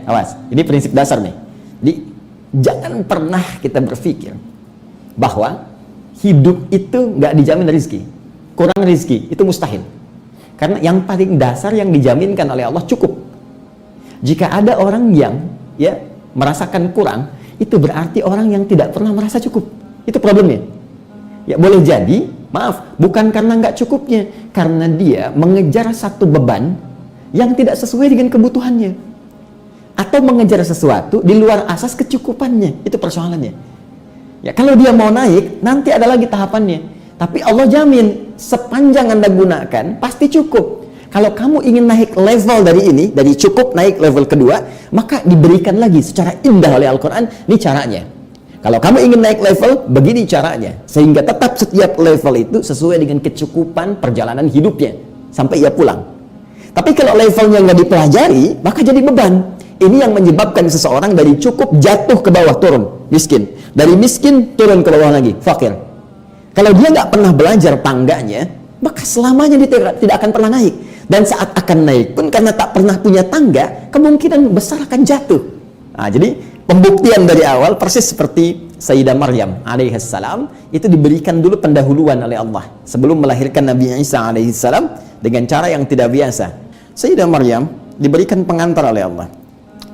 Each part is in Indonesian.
Awas, ini prinsip dasar nih. Jadi jangan pernah kita berpikir bahwa hidup itu nggak dijamin rezeki, kurang rezeki itu mustahil. Karena yang paling dasar yang dijaminkan oleh Allah cukup. Jika ada orang yang merasakan kurang, itu berarti orang yang tidak pernah merasa cukup. Itu problemnya. Ya boleh jadi, maaf, bukan karena nggak cukupnya, karena dia mengejar satu beban yang tidak sesuai dengan kebutuhannya, atau mengejar sesuatu di luar asas kecukupannya. Itu persoalannya. Ya kalau dia mau naik, nanti ada lagi tahapannya. Tapi Allah jamin sepanjang Anda gunakan pasti cukup. Kalau kamu ingin naik level dari ini, dari cukup naik level kedua, maka diberikan lagi secara indah oleh Al-Quran, ini caranya. Kalau kamu ingin naik level, begini caranya. Sehingga tetap setiap level itu sesuai dengan kecukupan perjalanan hidupnya sampai ia pulang. Tapi kalau levelnya nggak dipelajari, maka jadi beban. Ini yang menyebabkan seseorang dari cukup jatuh ke bawah, turun, miskin. Dari miskin turun ke bawah lagi, fakir. Kalau dia nggak pernah belajar tangganya, maka selamanya dia tidak akan pernah naik. Dan saat akan naik pun karena tak pernah punya tangga, kemungkinan besar akan jatuh. Nah, jadi pembuktian dari awal persis seperti Sayyidah Maryam alaihissalam, itu diberikan dulu pendahuluan oleh Allah sebelum melahirkan Nabi Isa alaihissalam dengan cara yang tidak biasa. Sayyidah Maryam diberikan pengantar oleh Allah.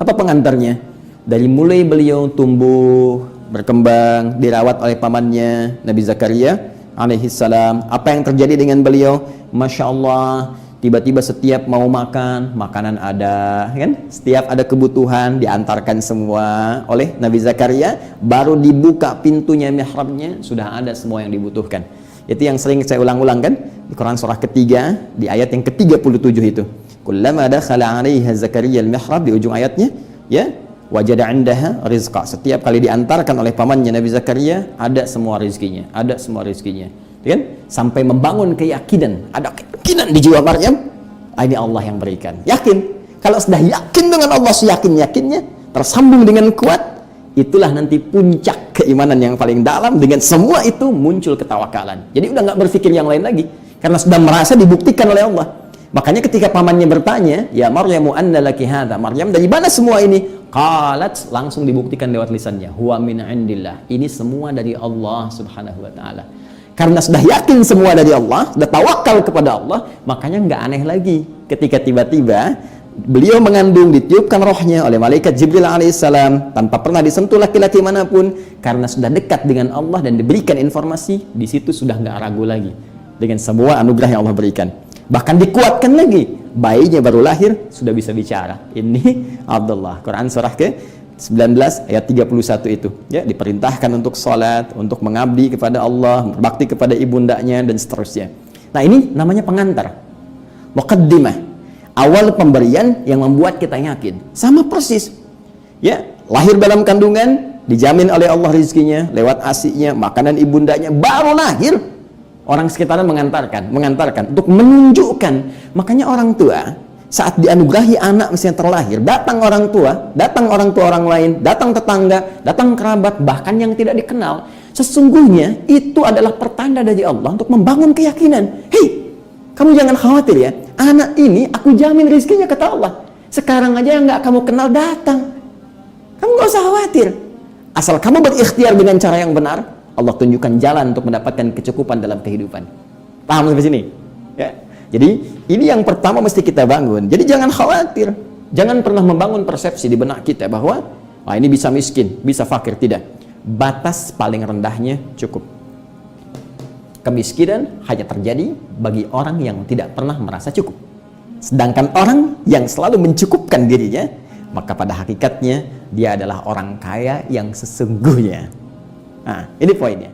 Apa pengantarnya? Dari mulai beliau tumbuh, berkembang, dirawat oleh pamannya Nabi Zakaria alaihissalam. Apa yang terjadi dengan beliau? Masya Allah, tiba-tiba setiap mau makan, makanan ada, kan? Setiap ada kebutuhan diantarkan semua oleh Nabi Zakaria. Baru dibuka pintunya mihrabnya, sudah ada semua yang dibutuhkan. Itu yang sering saya ulang-ulang kan di Quran surah ketiga, di ayat yang ke-37 itu. Kullama dakhala 'alaiha Zakaria al-mihrab, di ujung ayatnya, ya, wajada 'indaha rizqa. Setiap kali diantarkan oleh pamannya Nabi Zakaria, ada semua rezekinya, ada semua rezekinya. Kan? Sampai membangun keyakinan, ada keyakinan di jiwa Maryam, ini Allah yang berikan. Yakin. Kalau sudah yakin dengan Allah, seyakin-yakinnya, tersambung dengan kuat, itulah nanti puncak keimanan yang paling dalam. Dengan semua itu muncul ketawakalan. Jadi udah nggak berpikir yang lain lagi, karena sudah merasa dibuktikan oleh Allah. Makanya ketika pamannya bertanya, ya Maryamu anna laki hadza, Maryam dari mana semua ini? Qalat, langsung dibuktikan lewat lisannya, huwa min indillah, ini semua dari Allah subhanahu wa ta'ala. Karena sudah yakin semua dari Allah, sudah tawakal kepada Allah, makanya nggak aneh lagi ketika tiba-tiba beliau mengandung, ditiupkan rohnya oleh malaikat Jibril alaihissalam tanpa pernah disentuh laki-laki manapun, karena sudah dekat dengan Allah dan diberikan informasi. Di situ sudah nggak ragu lagi dengan semua anugerah yang Allah berikan. Bahkan dikuatkan lagi, bayinya baru lahir sudah bisa bicara. Ini Abdullah. Quran surah ke-19 ayat 31 itu, ya, diperintahkan untuk sholat, untuk mengabdi kepada Allah, berbakti kepada ibundanya dan seterusnya. Nah, ini namanya pengantar, muqaddimah, awal pemberian yang membuat kita yakin. Sama persis, ya, lahir dalam kandungan dijamin oleh Allah rezekinya lewat ASI-nya, makanan ibundanya, baru lahir orang sekitaran mengantarkan untuk menunjukkan. Makanya orang tua saat dianugerahi anak misalnya terlahir, datang orang tua orang lain, datang tetangga, datang kerabat, bahkan yang tidak dikenal, sesungguhnya itu adalah pertanda dari Allah untuk membangun keyakinan. Hei, kamu jangan khawatir ya, anak ini aku jamin rezekinya, kata Allah. Sekarang aja yang nggak kamu kenal datang, kamu nggak usah khawatir, asal kamu berikhtiar dengan cara yang benar, Allah tunjukkan jalan untuk mendapatkan kecukupan dalam kehidupan. Paham sampai sini? Ya. Jadi ini yang pertama mesti kita bangun. Jadi jangan khawatir, jangan pernah membangun persepsi di benak kita bahwa ini bisa miskin, bisa fakir. Tidak. Batas paling rendahnya cukup. Kemiskinan hanya terjadi bagi orang yang tidak pernah merasa cukup. Sedangkan orang yang selalu mencukupkan dirinya, maka pada hakikatnya dia adalah orang kaya yang sesungguhnya. Nah, ini poinnya.